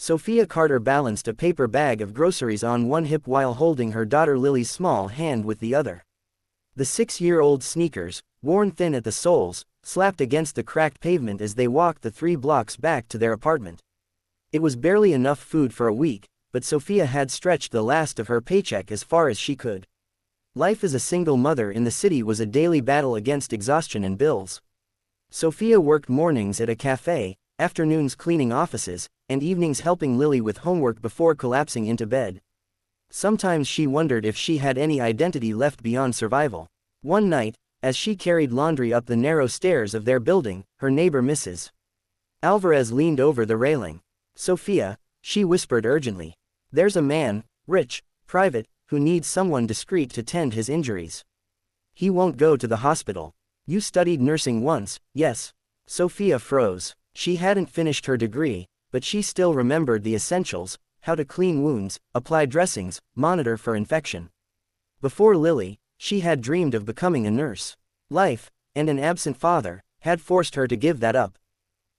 Sophia Carter balanced a paper bag of groceries on one hip while holding her daughter Lily's small hand with the other. The 6-year-old sneakers, worn thin at the soles, slapped against the cracked pavement as they walked the 3 blocks back to their apartment. It was barely enough food for a week, but Sophia had stretched the last of her paycheck as far as she could. Life as a single mother in the city was a daily battle against exhaustion and bills. Sophia worked mornings at a cafe, afternoons cleaning offices, and evenings helping Lily with homework before collapsing into bed. Sometimes she wondered if she had any identity left beyond survival. One night, as she carried laundry up the narrow stairs of their building, her neighbor Mrs. Alvarez leaned over the railing. "Sophia," she whispered urgently. "There's a man, rich, private, who needs someone discreet to tend his injuries. He won't go to the hospital. You studied nursing once, yes?" Sophia froze. She hadn't finished her degree, but she still remembered the essentials: how to clean wounds, apply dressings, monitor for infection. Before Lily, she had dreamed of becoming a nurse. Life, and an absent father, had forced her to give that up.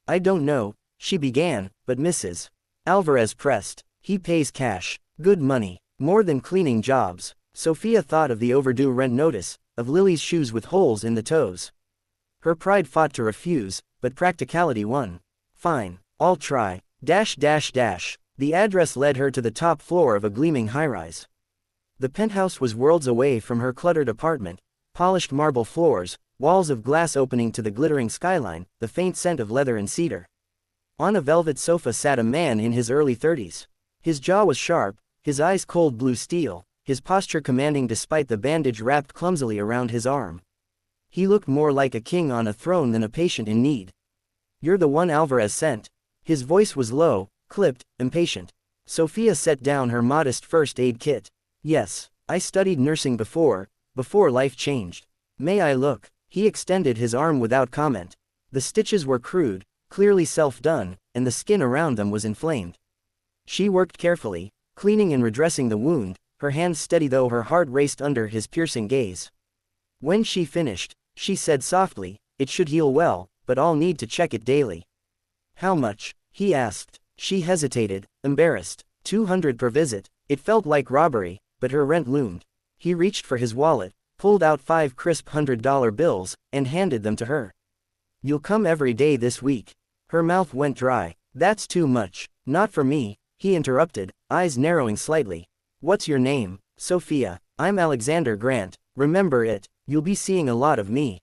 "I don't know," she began, but Mrs. Alvarez pressed. "He pays cash. Good money. More than cleaning jobs." Sophia thought of the overdue rent notice, of Lily's shoes with holes in the toes. Her pride fought to refuse, but practicality won. "Fine, I'll try. The address led her to the top floor of a gleaming high-rise. The penthouse was worlds away from her cluttered apartment: polished marble floors, walls of glass opening to the glittering skyline, the faint scent of leather and cedar. On a velvet sofa sat a man in his early 30s. His jaw was sharp, his eyes cold blue steel, his posture commanding despite the bandage wrapped clumsily around his arm. He looked more like a king on a throne than a patient in need. "You're the one Alvarez sent." His voice was low, clipped, impatient. Sophia set down her modest first aid kit. "Yes, I studied nursing before life changed. May I look?" He extended his arm without comment. The stitches were crude, clearly self-done, and the skin around them was inflamed. She worked carefully, cleaning and redressing the wound, her hands steady though her heart raced under his piercing gaze. When she finished, she said softly, "It should heal well, but I'll need to check it daily." "How much?" he asked. She hesitated, embarrassed. $200 per visit. It felt like robbery, but her rent loomed. He reached for his wallet, pulled out 5 crisp $100 bills, and handed them to her. "You'll come every day this week." Her mouth went dry. "That's too much." "Not for me," he interrupted, eyes narrowing slightly. "What's your name?" "Sophia. I'm Alexander Grant. Remember it. You'll be seeing a lot of me."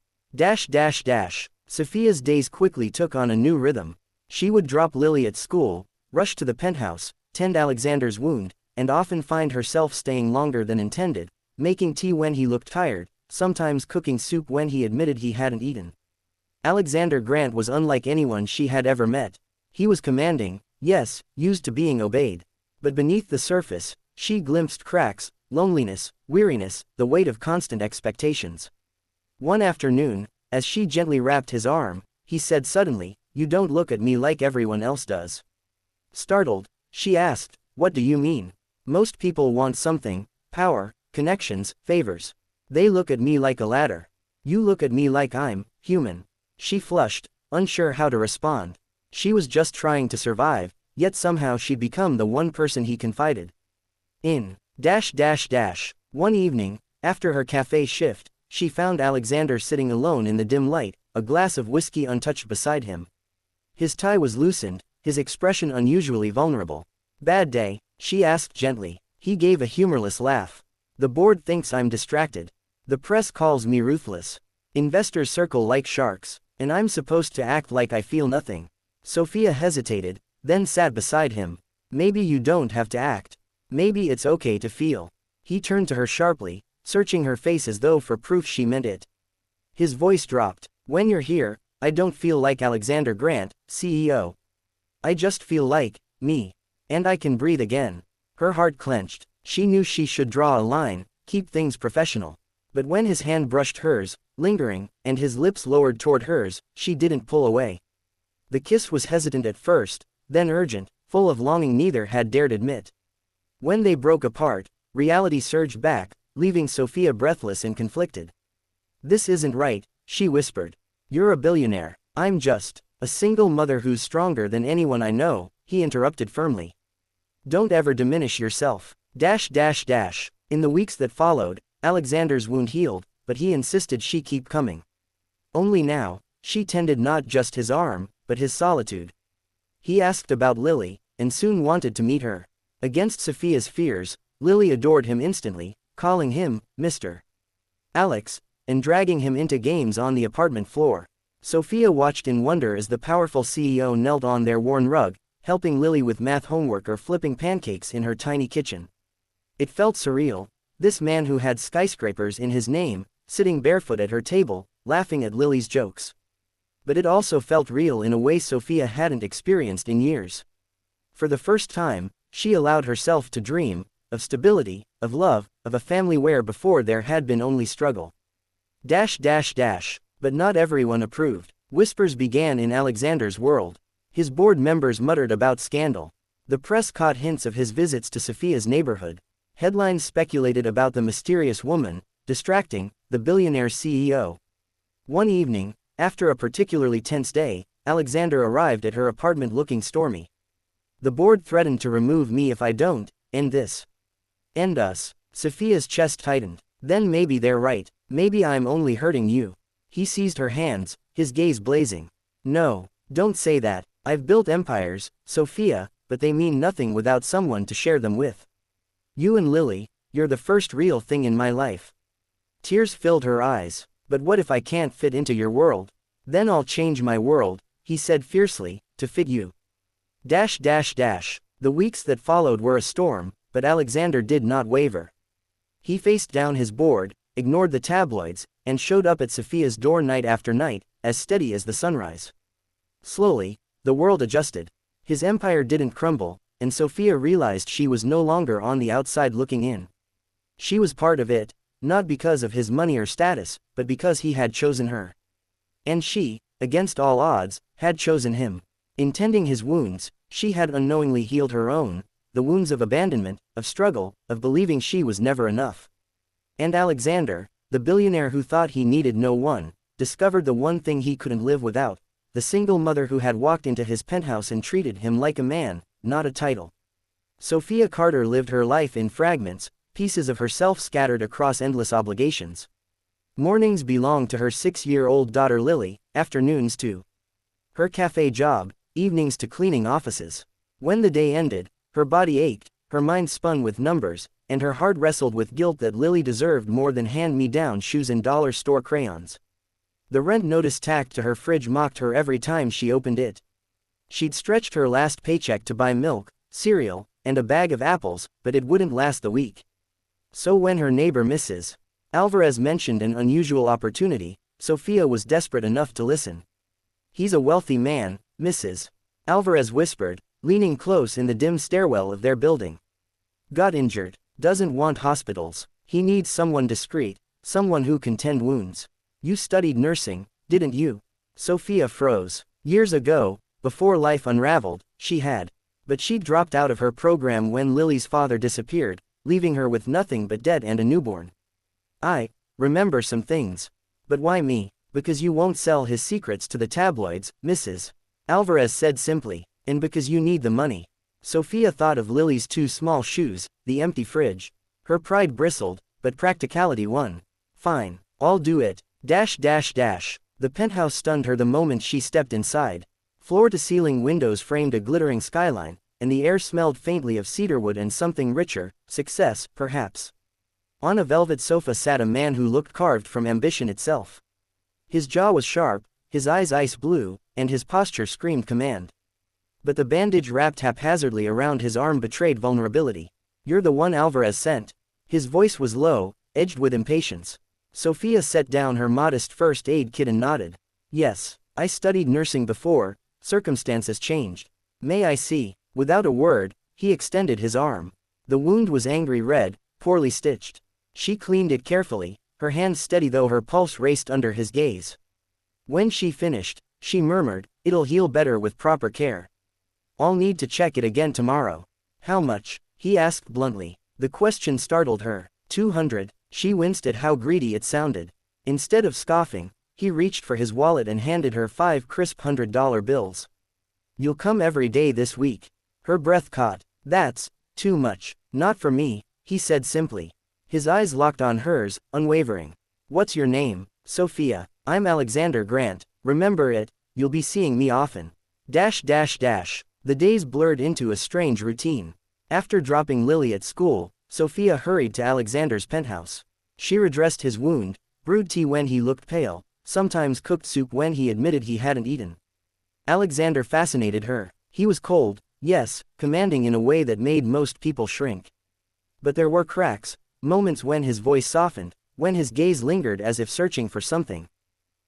Sophia's days quickly took on a new rhythm. She would drop Lily at school, rush to the penthouse, tend Alexander's wound, and often find herself staying longer than intended, making tea when he looked tired, sometimes cooking soup when he admitted he hadn't eaten. Alexander Grant was unlike anyone she had ever met. He was commanding, yes, used to being obeyed. But beneath the surface, she glimpsed cracks, loneliness, weariness, the weight of constant expectations. One afternoon, as she gently wrapped his arm, he said suddenly, "You don't look at me like everyone else does." Startled, she asked, "What do you mean?" "Most people want something: power, connections, favors. They look at me like a ladder. You look at me like I'm human." She flushed, unsure how to respond. She was just trying to survive, yet somehow she'd become the one person he confided in. One evening, after her cafe shift, she found Alexander sitting alone in the dim light, a glass of whiskey untouched beside him. His tie was loosened, his expression unusually vulnerable. "Bad day?" she asked gently. He gave a humorless laugh. "The board thinks I'm distracted. The press calls me ruthless. Investors circle like sharks, and I'm supposed to act like I feel nothing." Sophia hesitated, then sat beside him. "Maybe you don't have to act. Maybe it's okay to feel." He turned to her sharply, searching her face as though for proof she meant it. His voice dropped. "When you're here, I don't feel like Alexander Grant, CEO. I just feel like me. And I can breathe again." Her heart clenched. She knew she should draw a line, keep things professional. But when his hand brushed hers, lingering, and his lips lowered toward hers, she didn't pull away. The kiss was hesitant at first, then urgent, full of longing neither had dared admit. When they broke apart, reality surged back, leaving Sophia breathless and conflicted. "This isn't right," she whispered. "You're a billionaire. I'm just a single mother who's stronger than anyone I know," he interrupted firmly. Don't ever diminish yourself. In the weeks that followed, Alexander's wound healed, but he insisted she keep coming. Only now, she tended not just his arm, but his solitude. He asked about Lily, and soon wanted to meet her. Against Sophia's fears, Lily adored him instantly, calling him Mr. Alex, and dragging him into games on the apartment floor. Sophia watched in wonder as the powerful CEO knelt on their worn rug, helping Lily with math homework or flipping pancakes in her tiny kitchen. It felt surreal, this man who had skyscrapers in his name, sitting barefoot at her table, laughing at Lily's jokes. But it also felt real in a way Sophia hadn't experienced in years. For the first time, she allowed herself to dream, of stability, of love, of a family where before there had been only struggle. But not everyone approved. Whispers began in Alexander's world. His board members muttered about scandal. The press caught hints of his visits to Sophia's neighborhood. Headlines speculated about the mysterious woman, distracting, the billionaire CEO. One evening, after a particularly tense day, Alexander arrived at her apartment looking stormy. The board threatened to remove me if I don't end this. End us. Sophia's chest tightened. Then maybe they're right, maybe I'm only hurting you. He seized her hands, his gaze blazing. No, don't say that. I've built empires, Sophia, but they mean nothing without someone to share them with. You and Lily, you're the first real thing in my life. Tears filled her eyes. But what if I can't fit into your world? Then I'll change my world, he said fiercely, to fit you. The weeks that followed were a storm, but Alexander did not waver. He faced down his board, ignored the tabloids, and showed up at Sophia's door night after night, as steady as the sunrise. Slowly, the world adjusted. His empire didn't crumble, and Sophia realized she was no longer on the outside looking in. She was part of it, not because of his money or status, but because he had chosen her. And she, against all odds, had chosen him. In tending his wounds, she had unknowingly healed her own, the wounds of abandonment, of struggle, of believing she was never enough. And Alexander, the billionaire who thought he needed no one, discovered the one thing he couldn't live without, the single mother who had walked into his penthouse and treated him like a man, not a title. Sophia Carter lived her life in fragments, pieces of herself scattered across endless obligations. Mornings belonged to her 6-year-old daughter Lily, afternoons to her cafe job, evenings to cleaning offices. When the day ended, her body ached, her mind spun with numbers, and her heart wrestled with guilt that Lily deserved more than hand-me-down shoes and dollar store crayons. The rent notice tacked to her fridge mocked her every time she opened it. She'd stretched her last paycheck to buy milk, cereal, and a bag of apples, but it wouldn't last the week. So when her neighbor Mrs. Alvarez mentioned an unusual opportunity, Sophia was desperate enough to listen. He's a wealthy man, Mrs. Alvarez whispered, leaning close in the dim stairwell of their building. Got injured, doesn't want hospitals, he needs someone discreet, someone who can tend wounds. You studied nursing, didn't you? Sophia froze. Years ago, before life unraveled, she had. But she'd dropped out of her program when Lily's father disappeared, leaving her with nothing but debt and a newborn. I remember some things. But why me? Because you won't sell his secrets to the tabloids, Mrs. Alvarez said simply, and because you need the money. Sophia thought of Lily's 2 small shoes, the empty fridge. Her pride bristled, but practicality won. Fine, I'll do it. The penthouse stunned her the moment she stepped inside. Floor-to-ceiling windows framed a glittering skyline, and the air smelled faintly of cedarwood and something richer, success, perhaps. On a velvet sofa sat a man who looked carved from ambition itself. His jaw was sharp, his eyes ice blue, and his posture screamed command. But the bandage wrapped haphazardly around his arm betrayed vulnerability. You're the one Alvarez sent. His voice was low, edged with impatience. Sophia set down her modest first aid kit and nodded. Yes, I studied nursing before, circumstances changed. May I see? Without a word, he extended his arm. The wound was angry red, poorly stitched. She cleaned it carefully, her hand steady though her pulse raced under his gaze. When she finished, she murmured, "It'll heal better with proper care. I'll need to check it again tomorrow." How much? He asked bluntly. The question startled her. 200. She winced at how greedy it sounded. Instead of scoffing, he reached for his wallet and handed her 5 crisp $100 bills. You'll come every day this week. Her breath caught. That's too much. Not for me, he said simply. His eyes locked on hers, unwavering. What's your name? Sophia. I'm Alexander Grant. Remember it, you'll be seeing me often. The days blurred into a strange routine. After dropping Lily at school, Sophia hurried to Alexander's penthouse. She redressed his wound, brewed tea when he looked pale, sometimes cooked soup when he admitted he hadn't eaten. Alexander fascinated her. He was cold, yes, commanding in a way that made most people shrink. But there were cracks, moments when his voice softened, when his gaze lingered as if searching for something.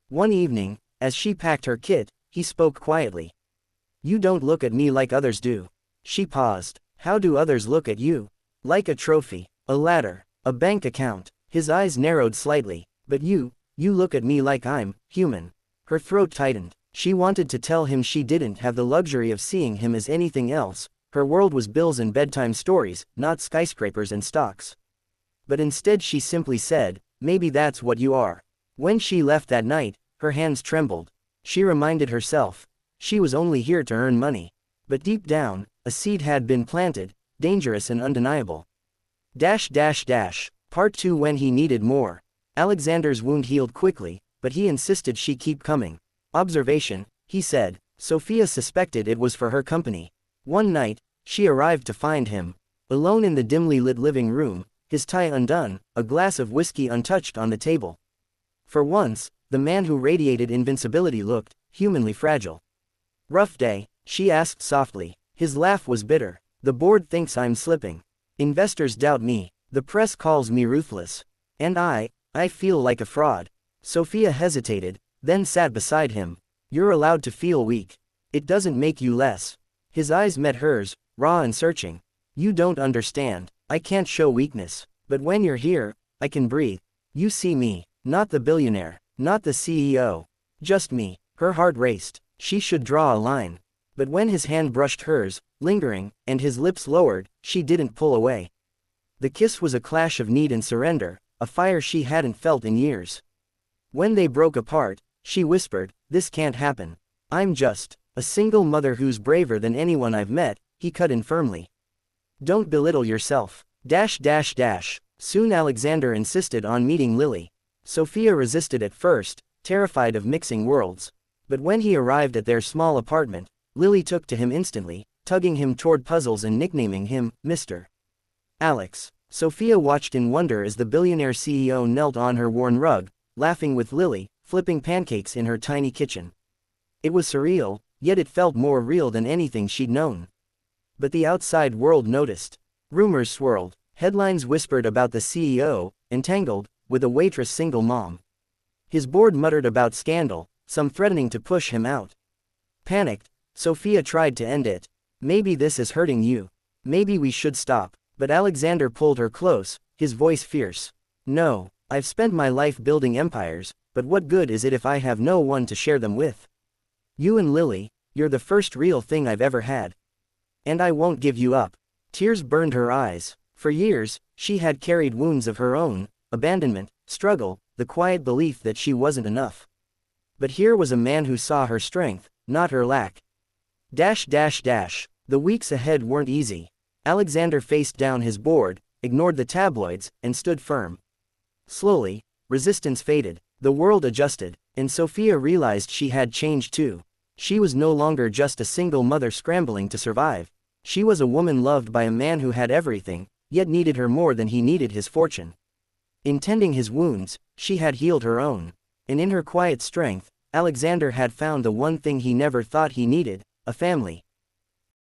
One evening, as she packed her kit, he spoke quietly. You don't look at me like others do. She paused. How do others look at you? Like a trophy, a ladder, a bank account. His eyes narrowed slightly. But you look at me like I'm human. Her throat tightened. She wanted to tell him she didn't have the luxury of seeing him as anything else. Her world was bills and bedtime stories, not skyscrapers and stocks. But instead she simply said, maybe that's what you are. When she left that night, her hands trembled. She reminded herself. She was only here to earn money. But deep down, a seed had been planted, dangerous and undeniable. Part 2. When he needed more. Alexander's wound healed quickly, but he insisted she keep coming. Observation, he said. Sophia suspected it was for her company. One night, she arrived to find him alone in the dimly lit living room, his tie undone, a glass of whiskey untouched on the table. For once, the man who radiated invincibility looked humanly fragile. Rough day, she asked softly. His laugh was bitter. The board thinks I'm slipping. Investors doubt me. The press calls me ruthless. And I feel like a fraud. Sophia hesitated, then sat beside him. You're allowed to feel weak. It doesn't make you less. His eyes met hers, raw and searching. You don't understand. I can't show weakness. But when you're here, I can breathe. You see me, not the billionaire, not the CEO. Just me. Her heart raced. She should draw a line. But when his hand brushed hers, lingering, and his lips lowered, she didn't pull away. The kiss was a clash of need and surrender, a fire she hadn't felt in years. When they broke apart, she whispered, this can't happen. I'm just a single mother who's braver than anyone I've met, he cut in firmly. Don't belittle yourself. Soon Alexander insisted on meeting Lily. Sophia resisted at first, terrified of mixing worlds. But when he arrived at their small apartment, Lily took to him instantly, tugging him toward puzzles and nicknaming him, Mr. Alex. Sophia watched in wonder as the billionaire CEO knelt on her worn rug, laughing with Lily, flipping pancakes in her tiny kitchen. It was surreal, yet it felt more real than anything she'd known. But the outside world noticed. Rumors swirled. Headlines whispered about the CEO, entangled with a waitress single mom. His board muttered about scandal, some threatening to push him out. Panicked, Sophia tried to end it. Maybe this is hurting you. Maybe we should stop. But Alexander pulled her close, his voice fierce. No, I've spent my life building empires, but what good is it if I have no one to share them with? You and Lily, you're the first real thing I've ever had. And I won't give you up. Tears burned her eyes. For years, she had carried wounds of her own, abandonment, struggle, the quiet belief that she wasn't enough. But here was a man who saw her strength, not her lack. The weeks ahead weren't easy. Alexander faced down his board, ignored the tabloids, and stood firm. Slowly, resistance faded, the world adjusted, and Sophia realized she had changed too. She was no longer just a single mother scrambling to survive. She was a woman loved by a man who had everything, yet needed her more than he needed his fortune. In tending his wounds, she had healed her own. And in her quiet strength, Alexander had found the one thing he never thought he needed, a family.